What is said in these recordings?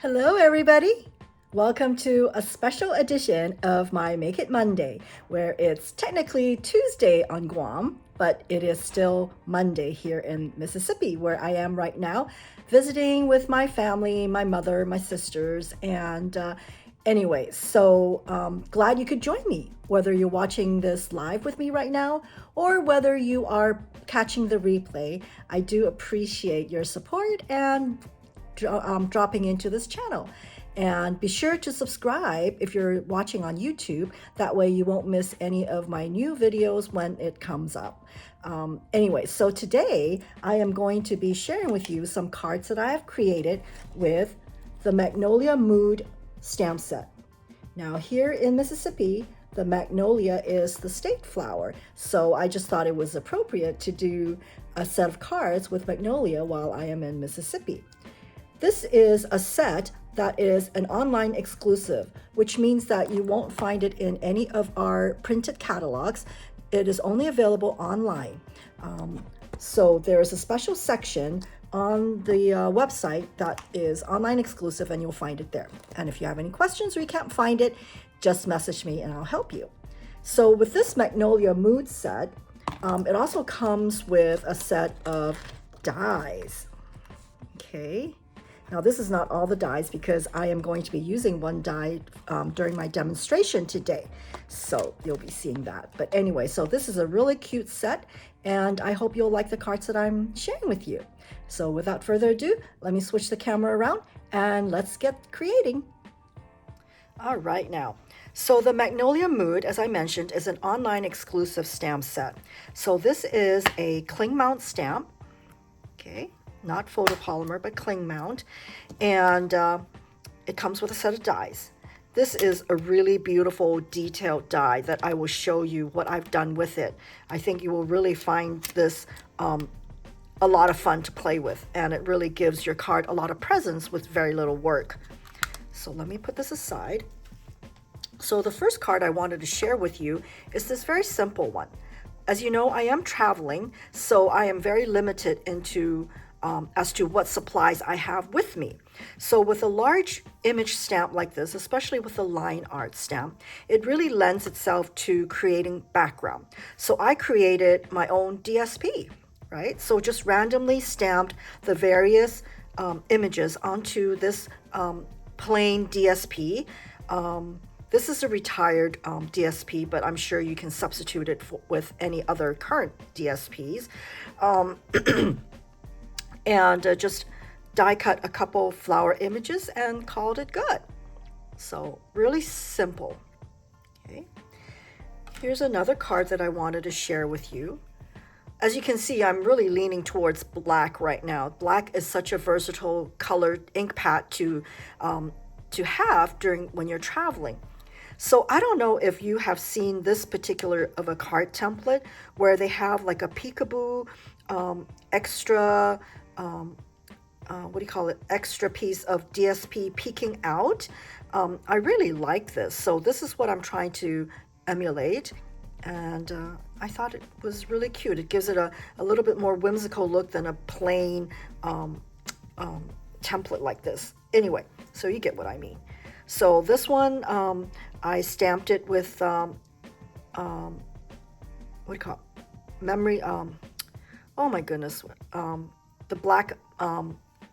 Hello, everybody. Welcome to a special edition of my Make It Monday, where it's technically Tuesday on Guam, but it is still Monday here in Mississippi, where I am right now, visiting with my family, my mother, my sisters, and anyway, so glad you could join me, whether you're watching this live with me right now or whether you are catching the replay. I do appreciate your support and dropping into this channel. And be sure to subscribe if you're watching on YouTube. That way you won't miss any of my new videos when it comes up. Anyway, so today I am going to be sharing with you some cards that I have created with the Magnolia Mood stamp set. Now here in Mississippi, the magnolia is the state flower. So I just thought it was appropriate to do a set of cards with magnolia while I am in Mississippi. This is a set that is an online exclusive, which means that you won't find it in any of our printed catalogs. It is only available online. So there's a special section on the website that is online exclusive, and you'll find it there. And if you have any questions or you can't find it, just message me and I'll help you. So with this Magnolia Mood set, it also comes with a set of dies. Okay. Now this is not all the dies because I am going to be using one die during my demonstration today. So you'll be seeing that. But anyway, so this is a really cute set and I hope you'll like the cards that I'm sharing with you. So without further ado, let me switch the camera around and let's get creating. All right now. So the Magnolia Mood, as I mentioned, is an online exclusive stamp set. So this is a cling mount stamp. Okay. Not photopolymer, but cling mount. And it comes with a set of dies. This is a really beautiful detailed die that I will show you what I've done with it. I think you will really find this a lot of fun to play with, and it really gives your card a lot of presence with very little work. So let me put this aside. So the first card I wanted to share with you is this very simple one. As you know, I am traveling, so I am very limited as to what supplies I have with me. So with a large image stamp like this, especially with a line art stamp, it really lends itself to creating background. So I created my own DSP, right? So just randomly stamped the various images onto this plain DSP. This is a retired DSP, but I'm sure you can substitute it with any other current DSPs. And just die cut a couple flower images and called it good. So really simple. Okay. Here's another card that I wanted to share with you. As you can see, I'm really leaning towards black right now. Black is such a versatile colored ink pad to have when you're traveling. So I don't know if you have seen this particular of a card template where they have like a peekaboo extra extra piece of DSP peeking out. I really like this. So this is what I'm trying to emulate. And I thought it was really cute. It gives it a little bit more whimsical look than a plain template like this. Anyway, so you get what I mean. So this one, I stamped it with, what do you call it? Memory, oh my goodness, the black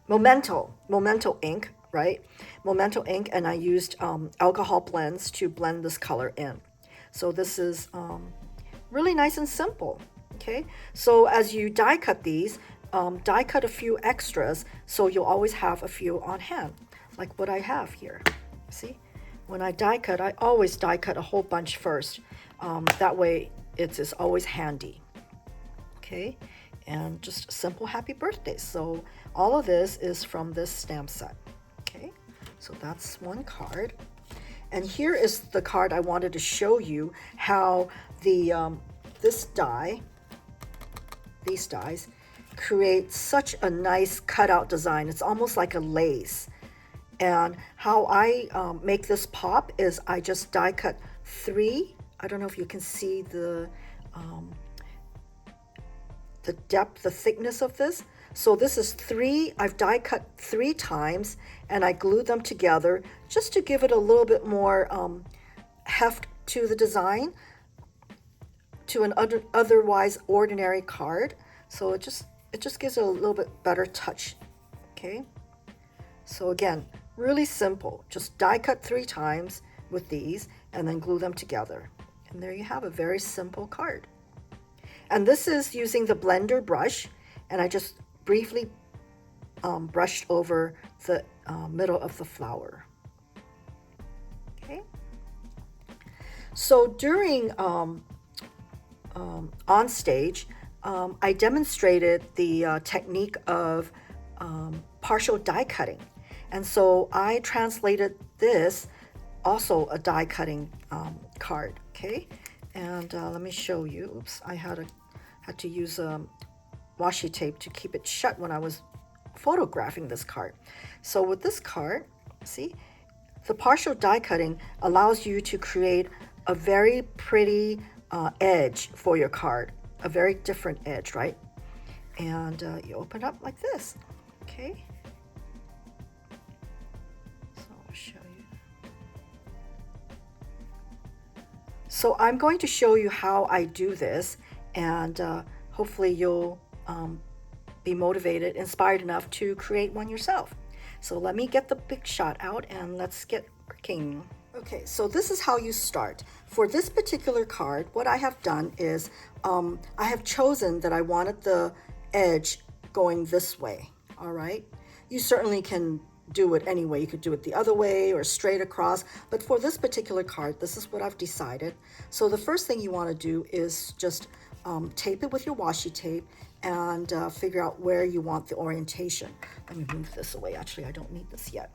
Memento ink, right? Memento ink, and I used alcohol blends to blend this color in. So this is really nice and simple, okay? So as you die cut these, die cut a few extras, so you'll always have a few on hand, like what I have here. See? When I die cut, I always die cut a whole bunch first. That way it's always handy, okay? And just simple happy birthdays. So all of this is from this stamp set. Okay, so that's one card. And here is the card I wanted to show you how the these dies create such a nice cutout design. It's almost like a lace. And how I make this pop is I just die cut 3. I don't know if you can see the depth, the thickness of this. So this is I've die cut 3 times, and I glued them together just to give it a little bit more heft to the design, to an otherwise ordinary card. So it just gives it a little bit better touch. Okay, so again, really simple. Just die cut 3 times with these and then glue them together. And there you have a very simple card. And this is using the blender brush, and I just briefly brushed over the middle of the flower. Okay. So during on stage, I demonstrated the technique of partial die cutting, and so I translated this also a die cutting card. Okay, and let me show you. Oops, I had to use washi tape to keep it shut when I was photographing this card. So with this card, see, the partial die cutting allows you to create a very pretty edge for your card, a very different edge, right? And you open up like this. Okay, so I'll show you. So I'm going to show you how I do this, and hopefully you'll be motivated, inspired enough to create one yourself. So let me get the big shot out and let's get working. Okay, so this is how you start. For this particular card, what I have done is I have chosen that I wanted the edge going this way. All right, you certainly can do it any way. You could do it the other way or straight across, but for this particular card, this is what I've decided. So the first thing you want to do is just tape it with your washi tape and figure out where you want the orientation. Let me move this away. Actually, I don't need this yet.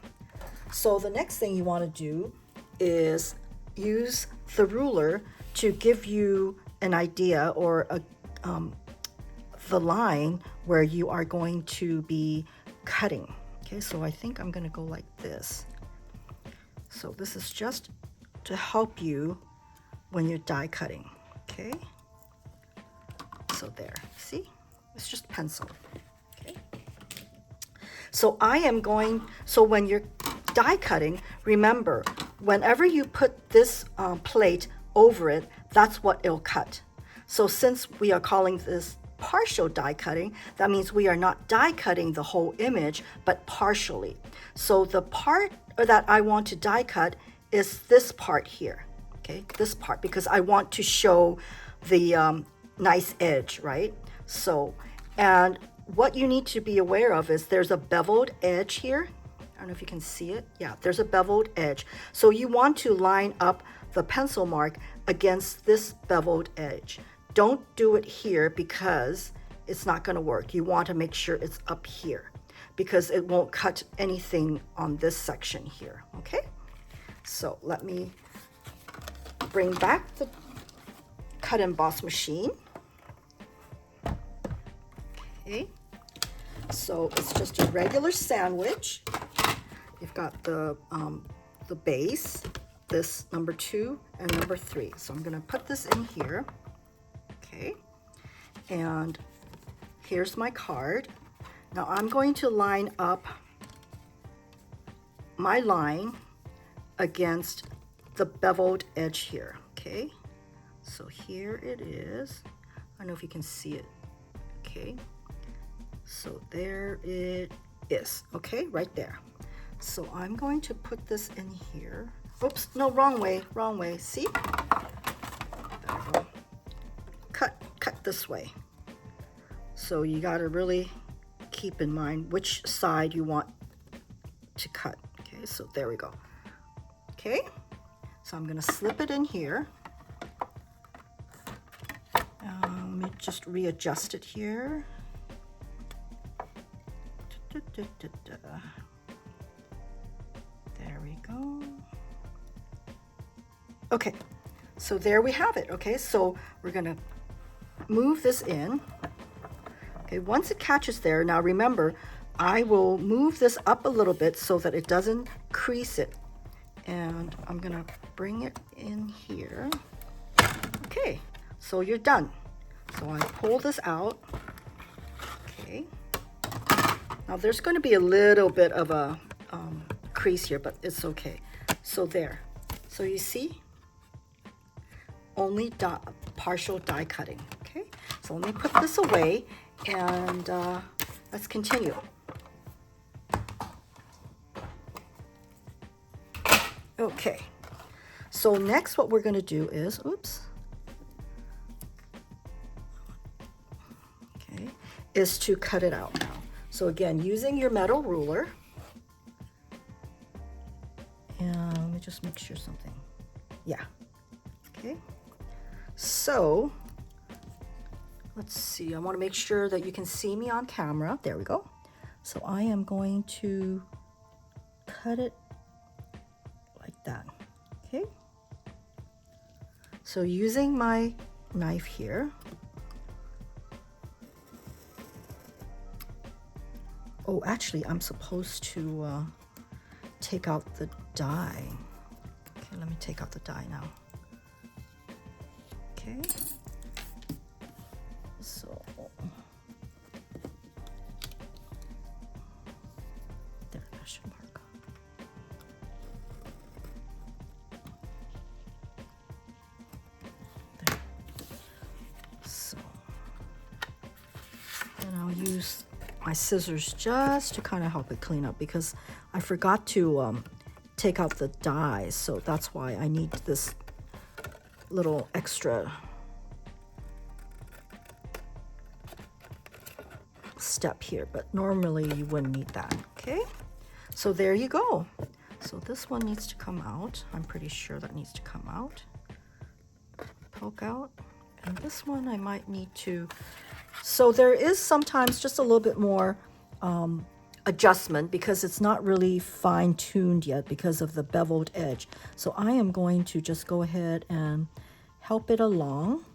So the next thing you want to do is use the ruler to give you an idea or the line where you are going to be cutting. Okay, so I think I'm going to go like this. So this is just to help you when you're die cutting. Okay, so there, see, it's just pencil. Okay, so so when you're die cutting, remember, whenever you put this plate over it, that's what it'll cut. So since we are calling this partial die cutting, that means we are not die cutting the whole image, but partially. So the part that I want to die cut is this part here. Okay, this part, because I want to show the nice edge, right? So, and what you need to be aware of is there's a beveled edge here. I don't know if you can see it. Yeah, there's a beveled edge. So you want to line up the pencil mark against this beveled edge. Don't do it here because it's not going to work. You want to make sure it's up here because it won't cut anything on this section here. Okay, so let me bring back the cut emboss machine. Okay, so it's just a regular sandwich. You've got the base, this number 2 and number 3. So I'm going to put this in here. Okay, and here's my card. Now I'm going to line up my line against the beveled edge here. Okay, so here it is. I don't know if you can see it. Okay, so there it is. Okay, right there. So I'm going to put this in here. Oops, no, wrong way, wrong way. See? There we go. Cut this way. So you got to really keep in mind which side you want to cut. Okay, so there we go. Okay, so I'm going to slip it in here. Let me just readjust it here. There we go. Okay, so there we have it. Okay, so we're going to move this in. Okay, once it catches there, now remember, I will move this up a little bit so that it doesn't crease it. And I'm going to bring it in here. Okay, so you're done. So I pull this out. Okay. Now there's going to be a little bit of a crease here, but it's okay. So there. So you see, only partial die cutting. Okay, so let me put this away and let's continue. Okay, so next what we're going to do is, is to cut it out now. So again, using your metal ruler, and let me just make sure something, yeah, okay. So let's see, I want to make sure that you can see me on camera. There we go. So I am going to cut it like that, okay. So using my knife here, oh, actually, I'm supposed to take out the die. Okay, let me take out the die now. Okay. So, there, that should mark. There. So, and I'll use my scissors just to kind of help it clean up because I forgot to take out the dies, so that's why I need this little extra step here, but normally you wouldn't need that. Okay, so there you go. So this one needs to come out. I'm pretty sure that needs to come out, poke out, and this one I might need to. So there is sometimes just a little bit more adjustment because it's not really fine-tuned yet because of the beveled edge. So I am going to just go ahead and help it along,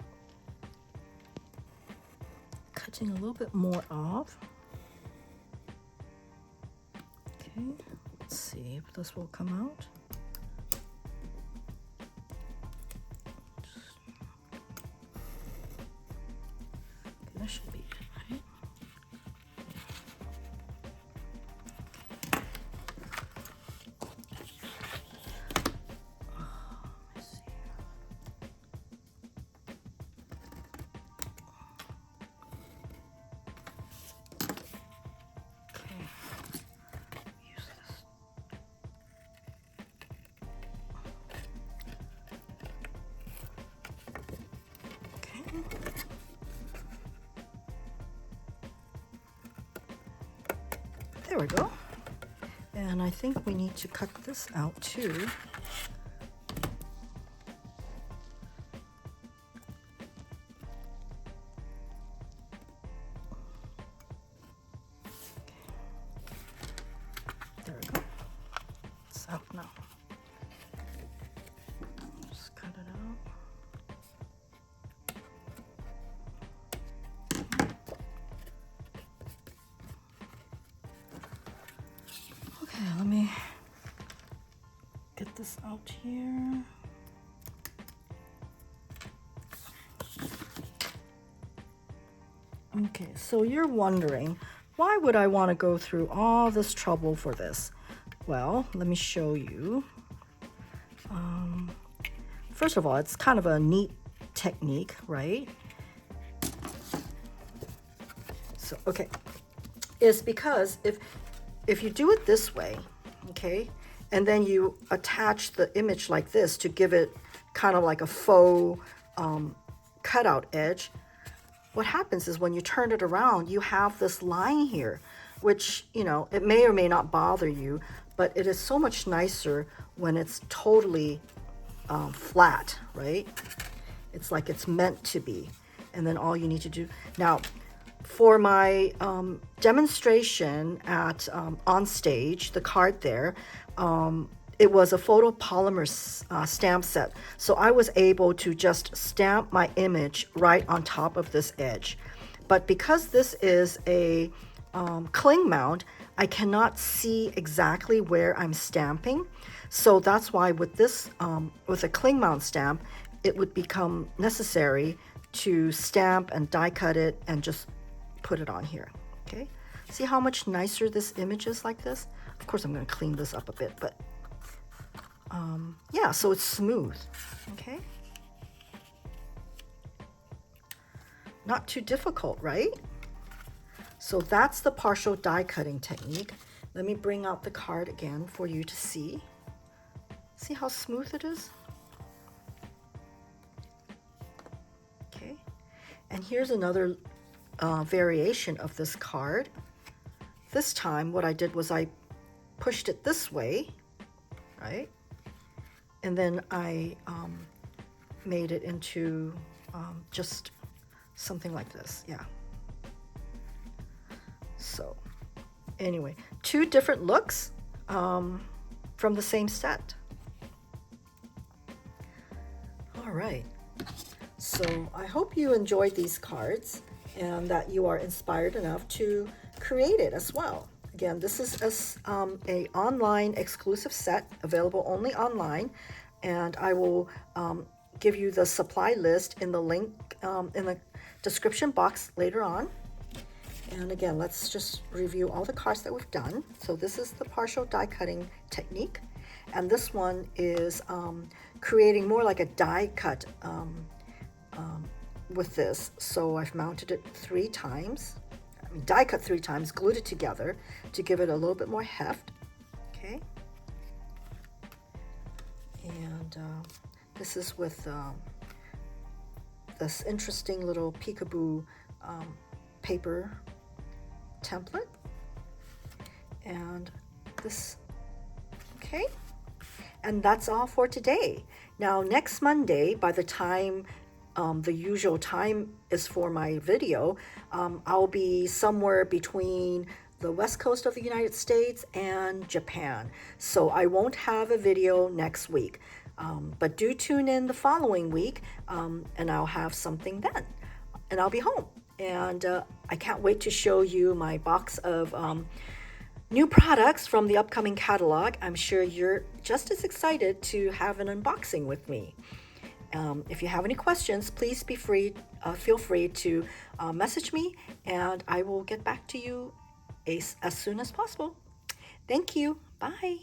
cutting a little bit more off. Okay, let's see if this will come out. That should be it, right? Let's see. Okay. Use this. Okay. There we go. And I think we need to cut this out too. There we go. It's out now. Just cut it out. Okay, let me get this out here. Okay, so you're wondering, why would I want to go through all this trouble for this? Well, let me show you. First of all, it's kind of a neat technique, right? So, okay, it's because if you do it this way, okay, and then you attach the image like this to give it kind of like a faux cutout edge, what happens is when you turn it around, you have this line here, which, you know, it may or may not bother you, but it is so much nicer when it's totally flat, right? It's like it's meant to be. And then all you need to do now, for my demonstration at on stage, the card there, it was a photopolymer stamp set. So I was able to just stamp my image right on top of this edge. But because this is a cling mount, I cannot see exactly where I'm stamping. So that's why with this, with a cling mount stamp, it would become necessary to stamp and die cut it and just put it on here. Okay, See how much nicer this image is like this? Of course, I'm going to clean this up a bit, but yeah, so it's smooth, okay? Not too difficult, right? So that's the partial die cutting technique. Let me bring out the card again for you to see. See how smooth it is? Okay, and here's another variation of this card. This time what I did was I pushed it this way, right? And then I made it into just something like this, yeah. So anyway, two different looks from the same set. All right, so I hope you enjoyed these cards and that you are inspired enough to create it as well. Again, this is a online exclusive set available only online, and I will give you the supply list in the link in the description box later on. And again, let's just review all the cards that we've done. So this is the partial die cutting technique, and this one is creating more like a die cut with this. So I've mounted it 3 times. I mean, die cut 3 times, glued it together to give it a little bit more heft. Okay. And this is with this interesting little peekaboo paper template. And this, okay. And that's all for today. Now, next Monday, by the time the usual time is for my video, I'll be somewhere between the west coast of the United States and Japan. So I won't have a video next week. But do tune in the following week, and I'll have something then. And I'll be home. And I can't wait to show you my box of new products from the upcoming catalog. I'm sure you're just as excited to have an unboxing with me. If you have any questions, please feel free to message me, and I will get back to you as soon as possible. Thank you. Bye.